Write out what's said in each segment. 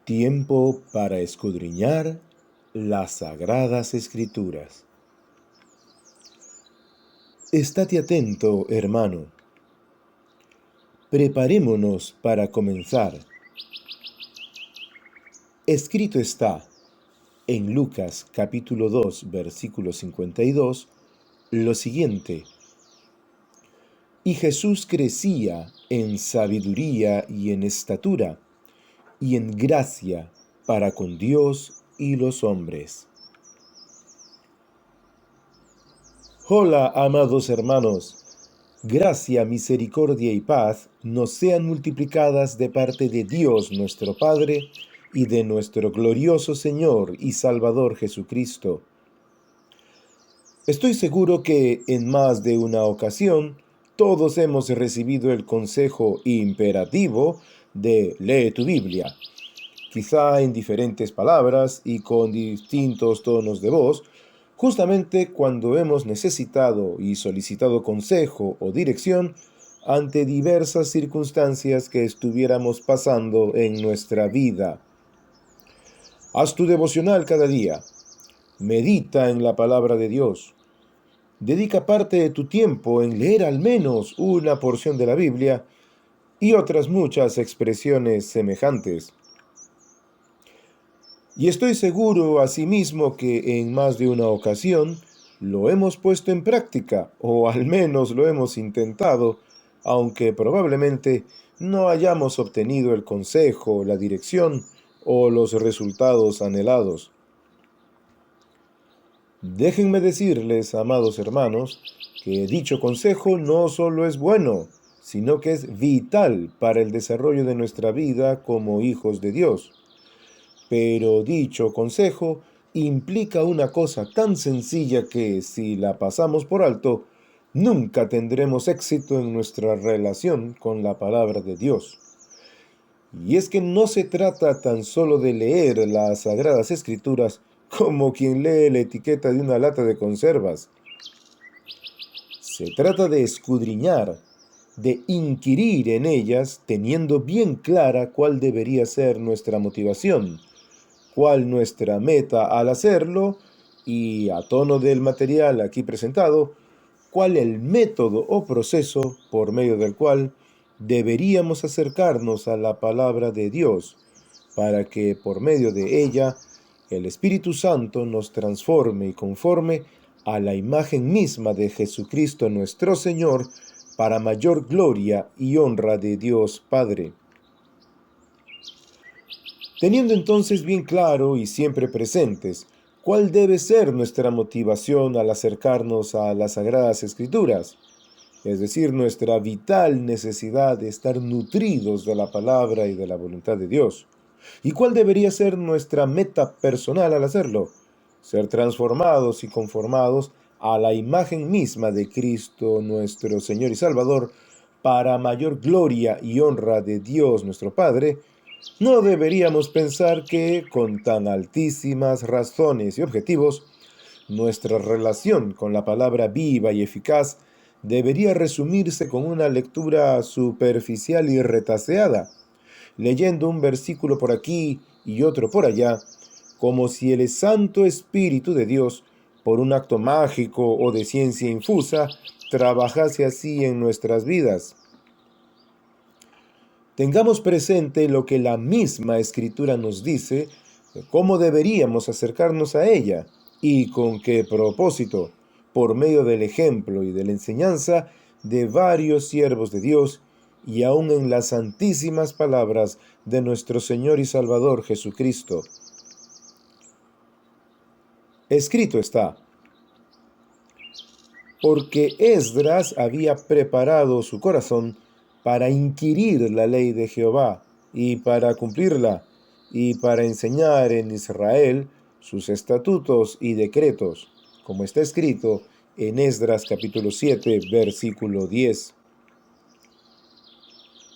Tiempo para escudriñar las Sagradas Escrituras. Estate atento, hermano. Preparémonos para comenzar. Escrito está en Lucas capítulo 2, versículo 52, lo siguiente: Y Jesús crecía en sabiduría y en estatura, y en gracia para con Dios y los hombres. Hola, amados hermanos. Gracia, misericordia y paz nos sean multiplicadas de parte de Dios nuestro Padre y de nuestro glorioso Señor y Salvador Jesucristo. Estoy seguro que en más de una ocasión todos hemos recibido el consejo imperativo de lee tu Biblia, quizá en diferentes palabras y con distintos tonos de voz, justamente cuando hemos necesitado y solicitado consejo o dirección ante diversas circunstancias que estuviéramos pasando en nuestra vida. Haz tu devocional cada día. Medita en la palabra de Dios. Dedica parte de tu tiempo en leer al menos una porción de la Biblia y otras muchas expresiones semejantes. Y estoy seguro asimismo que en más de una ocasión lo hemos puesto en práctica, o al menos lo hemos intentado, aunque probablemente no hayamos obtenido el consejo, la dirección o los resultados anhelados. Déjenme decirles, amados hermanos, que dicho consejo no solo es bueno, sino que es vital para el desarrollo de nuestra vida como hijos de Dios. Pero dicho consejo implica una cosa tan sencilla que, si la pasamos por alto, nunca tendremos éxito en nuestra relación con la palabra de Dios. Y es que no se trata tan solo de leer las Sagradas Escrituras como quien lee la etiqueta de una lata de conservas. Se trata de escudriñar, de inquirir en ellas, teniendo bien clara cuál debería ser nuestra motivación, cuál nuestra meta al hacerlo y, a tono del material aquí presentado, cuál el método o proceso por medio del cual deberíamos acercarnos a la palabra de Dios, para que por medio de ella el Espíritu Santo nos transforme y conforme a la imagen misma de Jesucristo nuestro Señor, para mayor gloria y honra de Dios Padre. Teniendo entonces bien claro y siempre presentes cuál debe ser nuestra motivación al acercarnos a las Sagradas Escrituras, es decir, nuestra vital necesidad de estar nutridos de la palabra y de la voluntad de Dios, y cuál debería ser nuestra meta personal al hacerlo, ser transformados y conformados a la imagen misma de Cristo nuestro Señor y Salvador, para mayor gloria y honra de Dios nuestro Padre. No deberíamos pensar que, con tan altísimas razones y objetivos, nuestra relación con la palabra viva y eficaz debería resumirse con una lectura superficial y retaseada, leyendo un versículo por aquí y otro por allá, como si el Santo Espíritu de Dios, por un acto mágico o de ciencia infusa, trabajase así en nuestras vidas. Tengamos presente lo que la misma Escritura nos dice, de cómo deberíamos acercarnos a ella y con qué propósito, por medio del ejemplo y de la enseñanza de varios siervos de Dios, y aún en las santísimas palabras de nuestro Señor y Salvador Jesucristo. Escrito está: porque Esdras había preparado su corazón para inquirir la ley de Jehová y para cumplirla, y para enseñar en Israel sus estatutos y decretos, como está escrito en Esdras capítulo 7, versículo 10.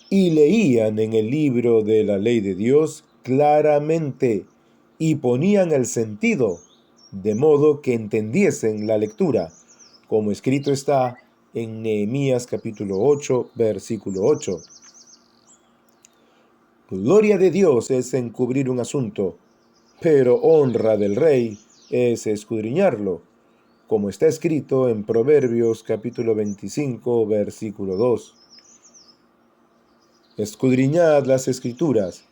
Y leían en el libro de la ley de Dios claramente, y ponían el sentido, de modo que entendiesen la lectura, como escrito está en Nehemías capítulo 8, versículo 8. Gloria de Dios es encubrir un asunto, pero honra del rey es escudriñarlo, como está escrito en Proverbios capítulo 25, versículo 2. Escudriñad las escrituras,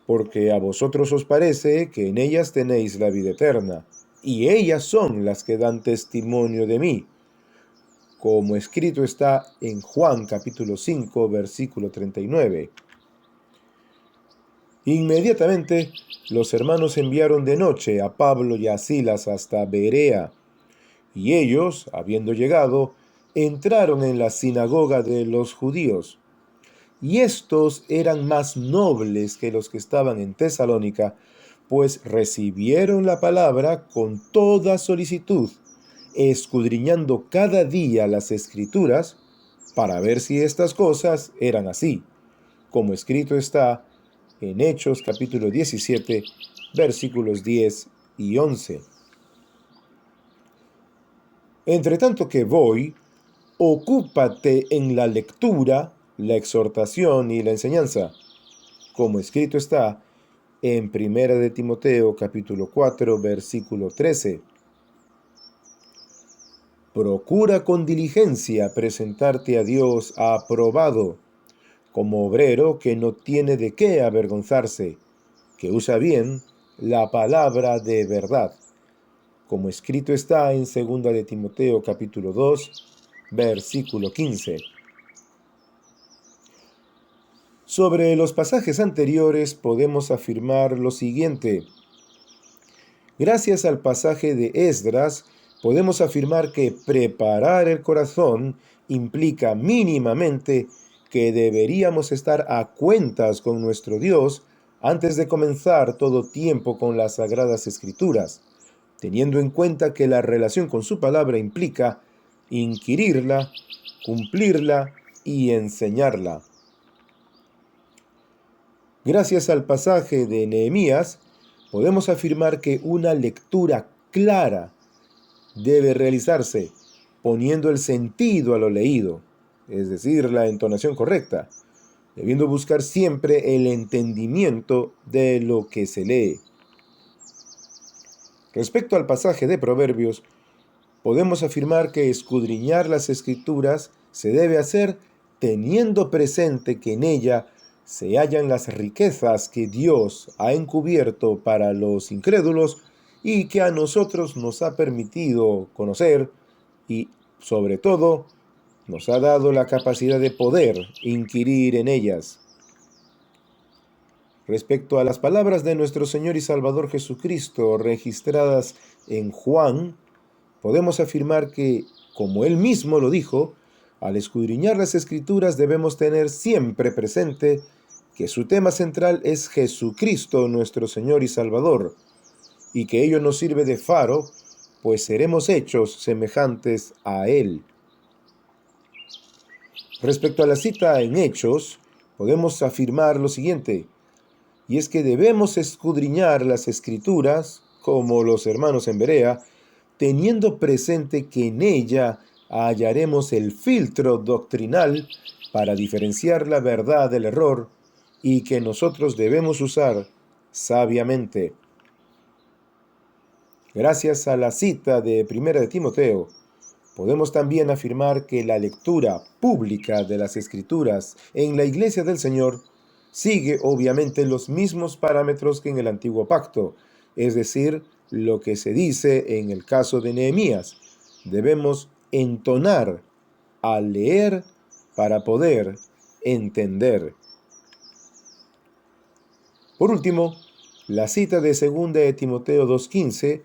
porque a vosotros os parece que en ellas tenéis la vida eterna, y ellas son las que dan testimonio de mí, como escrito está en Juan capítulo 5, versículo 39. Inmediatamente los hermanos enviaron de noche a Pablo y a Silas hasta Berea, y ellos, habiendo llegado, entraron en la sinagoga de los judíos. Y estos eran más nobles que los que estaban en Tesalónica, pues recibieron la palabra con toda solicitud, escudriñando cada día las escrituras, para ver si estas cosas eran así, como escrito está en Hechos capítulo 17, versículos 10 y 11. Entre tanto que voy, ocúpate en la lectura, la exhortación y la enseñanza, como escrito está en Primera de Timoteo capítulo 4, versículo 13. Procura con diligencia presentarte a Dios aprobado, como obrero que no tiene de qué avergonzarse, que usa bien la palabra de verdad, como escrito está en 2 de Timoteo capítulo 2, versículo 15. Sobre los pasajes anteriores podemos afirmar lo siguiente. Gracias al pasaje de Esdras, podemos afirmar que preparar el corazón implica mínimamente que deberíamos estar a cuentas con nuestro Dios antes de comenzar todo tiempo con las Sagradas Escrituras, teniendo en cuenta que la relación con su palabra implica inquirirla, cumplirla y enseñarla. Gracias al pasaje de Nehemías, podemos afirmar que una lectura clara debe realizarse poniendo el sentido a lo leído, es decir, la entonación correcta, debiendo buscar siempre el entendimiento de lo que se lee. Respecto al pasaje de Proverbios, podemos afirmar que escudriñar las escrituras se debe hacer teniendo presente que en ella se hallan las riquezas que Dios ha encubierto para los incrédulos y que a nosotros nos ha permitido conocer y, sobre todo, nos ha dado la capacidad de poder inquirir en ellas. Respecto a las palabras de nuestro Señor y Salvador Jesucristo registradas en Juan, podemos afirmar que, como él mismo lo dijo, al escudriñar las Escrituras debemos tener siempre presente que su tema central es Jesucristo, nuestro Señor y Salvador, y que ello nos sirve de faro, pues seremos hechos semejantes a Él. Respecto a la cita en Hechos, podemos afirmar lo siguiente, y es que debemos escudriñar las Escrituras, como los hermanos en Berea, teniendo presente que en ella hallaremos el filtro doctrinal para diferenciar la verdad del error y que nosotros debemos usar sabiamente. Gracias a la cita de 1 de Timoteo, podemos también afirmar que la lectura pública de las Escrituras en la Iglesia del Señor sigue obviamente los mismos parámetros que en el Antiguo Pacto, es decir, lo que se dice en el caso de Nehemías. Debemos entonar al leer para poder entender. Por último, la cita de 2 de Timoteo 2:15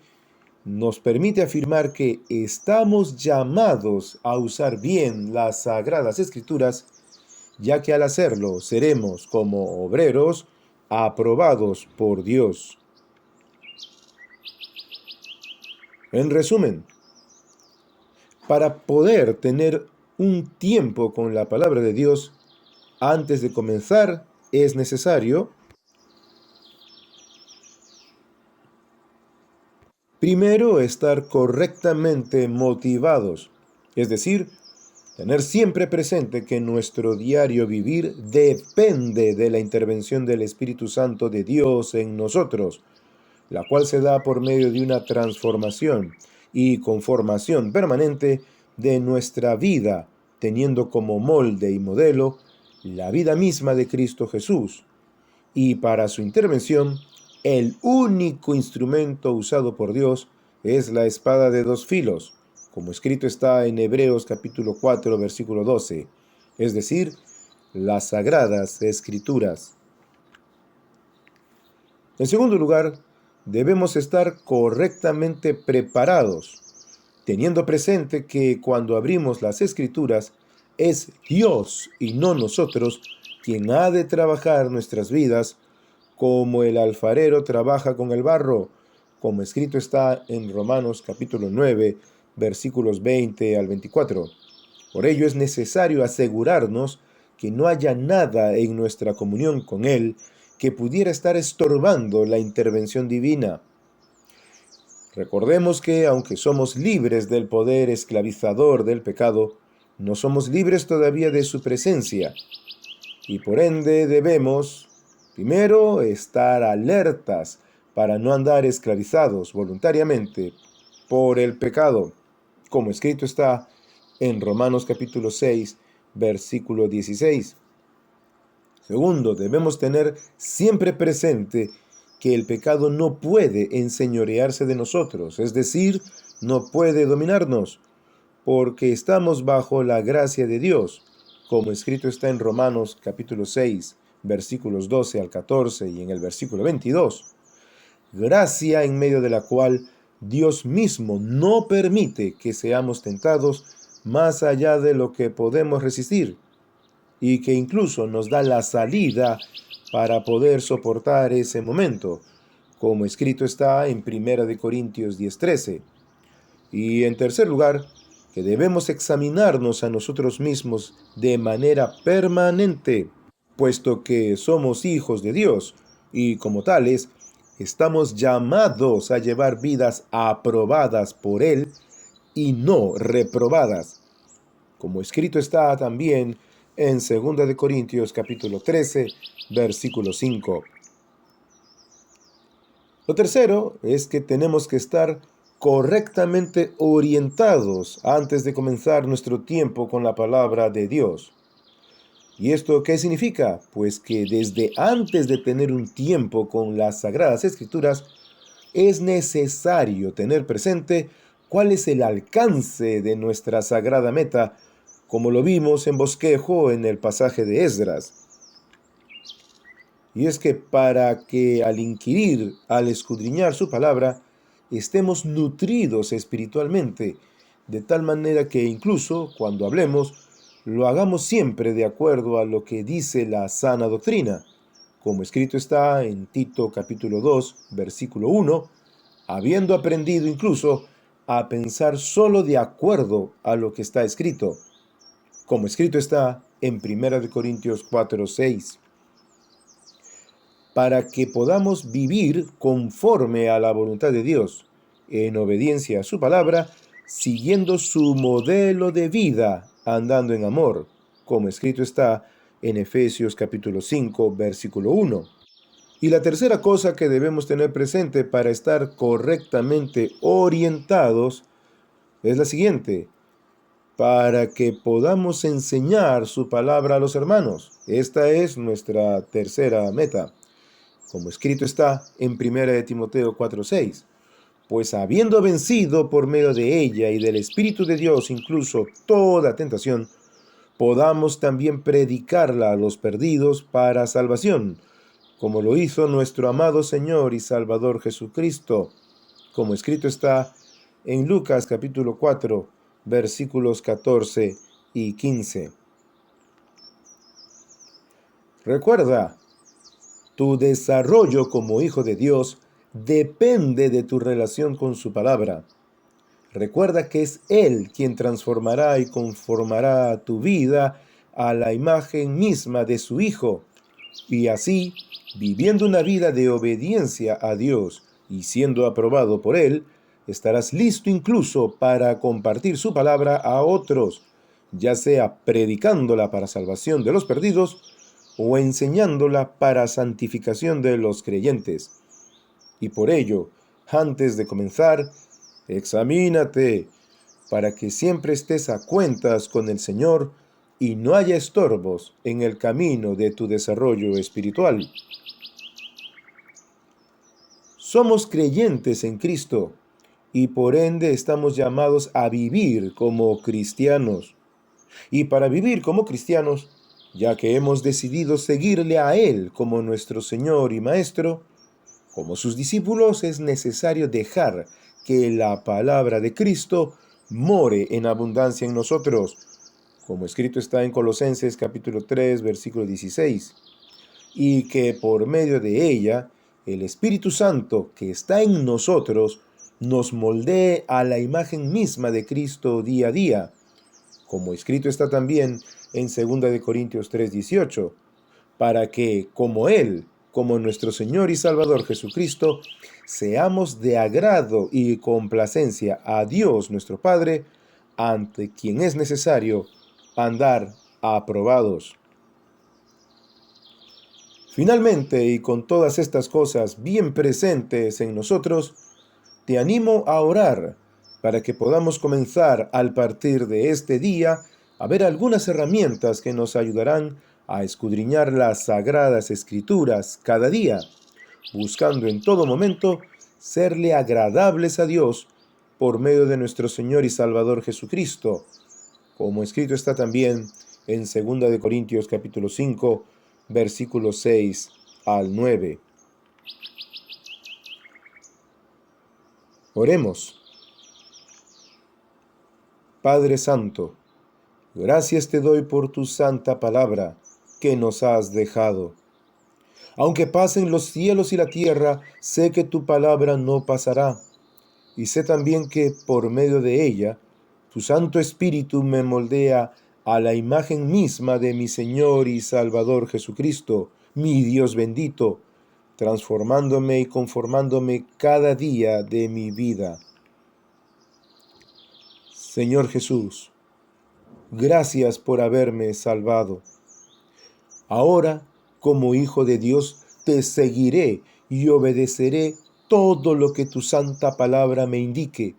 nos permite afirmar que estamos llamados a usar bien las Sagradas Escrituras, ya que al hacerlo seremos como obreros aprobados por Dios. En resumen, para poder tener un tiempo con la palabra de Dios, antes de comenzar es necesario, primero, estar correctamente motivados, es decir, Tener siempre presente que nuestro diario vivir depende de la intervención del Espíritu Santo de Dios en nosotros, la cual se da por medio de una transformación y conformación permanente de nuestra vida, teniendo como molde y modelo la vida misma de Cristo Jesús. Y para su intervención, el único instrumento usado por Dios es la espada de dos filos, como escrito está en Hebreos capítulo 4, versículo 12, es decir, las Sagradas Escrituras. En segundo lugar, debemos estar correctamente preparados, teniendo presente que cuando abrimos las Escrituras, es Dios y no nosotros quien ha de trabajar nuestras vidas como el alfarero trabaja con el barro, como escrito está en Romanos capítulo 9, versículos 20 al 24. Por ello es necesario asegurarnos que no haya nada en nuestra comunión con Él que pudiera estar estorbando la intervención divina. Recordemos que, aunque somos libres del poder esclavizador del pecado, no somos libres todavía de su presencia, y por ende debemos, primero, estar alertas para no andar esclavizados voluntariamente por el pecado, como escrito está en Romanos capítulo 6, versículo 16. Segundo, debemos tener siempre presente que el pecado no puede enseñorearse de nosotros, es decir, no puede dominarnos, porque estamos bajo la gracia de Dios, como escrito está en Romanos capítulo 6, versículos 12 al 14 y en el versículo 22. Gracia en medio de la cual Dios mismo no permite que seamos tentados más allá de lo que podemos resistir, y que incluso nos da la salida para poder soportar ese momento, como escrito está en 1 Corintios 10:13. Y en tercer lugar, que debemos examinarnos a nosotros mismos de manera permanente, puesto que somos hijos de Dios y como tales, estamos llamados a llevar vidas aprobadas por Él y no reprobadas, como escrito está también en 2 Corintios capítulo 13, versículo 5. Lo tercero es que tenemos que estar correctamente orientados antes de comenzar nuestro tiempo con la palabra de Dios. ¿Y esto qué significa? Pues que desde antes de tener un tiempo con las Sagradas Escrituras, es necesario tener presente cuál es el alcance de nuestra sagrada meta, como lo vimos en bosquejo en el pasaje de Esdras. Y es que para que al inquirir, al escudriñar su palabra, estemos nutridos espiritualmente, de tal manera que incluso cuando hablemos, lo hagamos siempre de acuerdo a lo que dice la sana doctrina, como escrito está en Tito capítulo 2, versículo 1, habiendo aprendido incluso a pensar solo de acuerdo a lo que está escrito, como escrito está en 1 Corintios 4, 6. Para que podamos vivir conforme a la voluntad de Dios, en obediencia a su palabra, siguiendo su modelo de vida, andando en amor, como escrito está en Efesios capítulo 5, versículo 1. Y la tercera cosa que debemos tener presente para estar correctamente orientados es la siguiente: para que podamos enseñar su palabra a los hermanos. Esta es nuestra tercera meta, como escrito está en 1 Timoteo 4:6. Pues habiendo vencido por medio de ella y del Espíritu de Dios incluso toda tentación, podamos también predicarla a los perdidos para salvación, como lo hizo nuestro amado Señor y Salvador Jesucristo, como escrito está en Lucas capítulo 4, versículos 14 y 15. Recuerda, tu desarrollo como hijo de Dios depende de tu relación con su palabra. Recuerda que es Él quien transformará y conformará tu vida a la imagen misma de su Hijo, y así, viviendo una vida de obediencia a Dios y siendo aprobado por Él, estarás listo incluso para compartir su palabra a otros, ya sea predicándola para salvación de los perdidos o enseñándola para santificación de los creyentes. Y por ello, antes de comenzar, examínate para que siempre estés a cuentas con el Señor y no haya estorbos en el camino de tu desarrollo espiritual. Somos creyentes en Cristo y por ende estamos llamados a vivir como cristianos. Y para vivir como cristianos, ya que hemos decidido seguirle a Él como nuestro Señor y Maestro, como sus discípulos es necesario dejar que la palabra de Cristo more en abundancia en nosotros, como escrito está en Colosenses capítulo 3, versículo 16, y que por medio de ella, el Espíritu Santo que está en nosotros nos moldee a la imagen misma de Cristo día a día, como escrito está también en 2 Corintios 3:18, para que, como Él, como nuestro Señor y Salvador Jesucristo, seamos de agrado y complacencia a Dios nuestro Padre, ante quien es necesario andar aprobados. Finalmente, y con todas estas cosas bien presentes en nosotros, te animo a orar para que podamos comenzar al partir de este día a ver algunas herramientas que nos ayudarán a escudriñar las sagradas escrituras cada día, buscando en todo momento serle agradables a Dios por medio de nuestro Señor y Salvador Jesucristo, como escrito está también en 2 Corintios capítulo 5, versículos 6 al 9. Oremos. Padre Santo, gracias te doy por tu santa palabra que nos has dejado. Aunque pasen los cielos y la tierra, sé que tu palabra no pasará, y sé también que por medio de ella, tu Santo Espíritu me moldea a la imagen misma de mi Señor y Salvador Jesucristo, mi Dios bendito, transformándome y conformándome cada día de mi vida. Señor Jesús, gracias por haberme salvado. Ahora, como hijo de Dios, te seguiré y obedeceré todo lo que tu santa palabra me indique,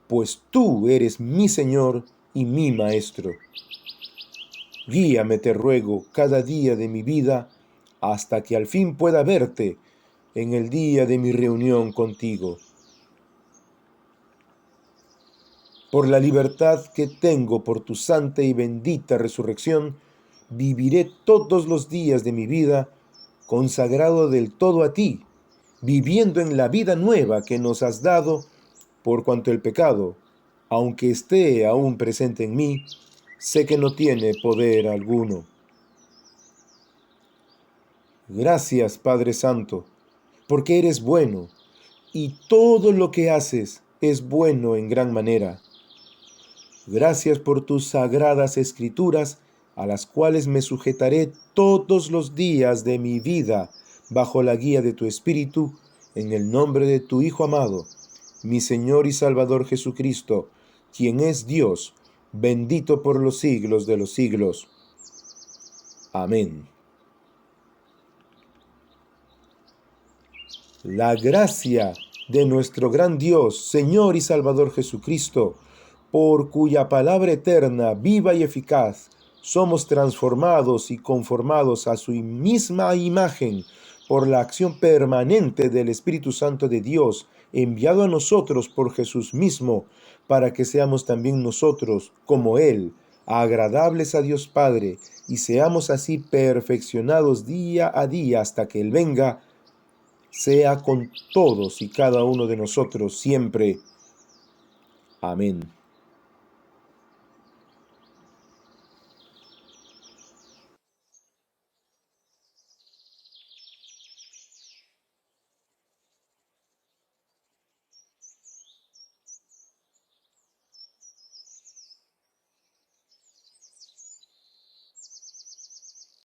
pues tú eres mi Señor y mi Maestro. Guíame, te ruego, cada día de mi vida, hasta que al fin pueda verte en el día de mi reunión contigo. Por la libertad que tengo por tu santa y bendita resurrección, viviré todos los días de mi vida consagrado del todo a ti, viviendo en la vida nueva que nos has dado, por cuanto el pecado, aunque esté aún presente en mí, sé que no tiene poder alguno. Gracias, Padre Santo, porque eres bueno, y todo lo que haces es bueno en gran manera. Gracias por tus sagradas escrituras, a las cuales me sujetaré todos los días de mi vida, bajo la guía de tu Espíritu, en el nombre de tu Hijo amado, mi Señor y Salvador Jesucristo, quien es Dios, bendito por los siglos de los siglos. Amén. La gracia de nuestro gran Dios, Señor y Salvador Jesucristo, por cuya palabra eterna, viva y eficaz, somos transformados y conformados a su misma imagen por la acción permanente del Espíritu Santo de Dios, enviado a nosotros por Jesús mismo, para que seamos también nosotros, como Él, agradables a Dios Padre, y seamos así perfeccionados día a día hasta que Él venga, sea con todos y cada uno de nosotros siempre. Amén.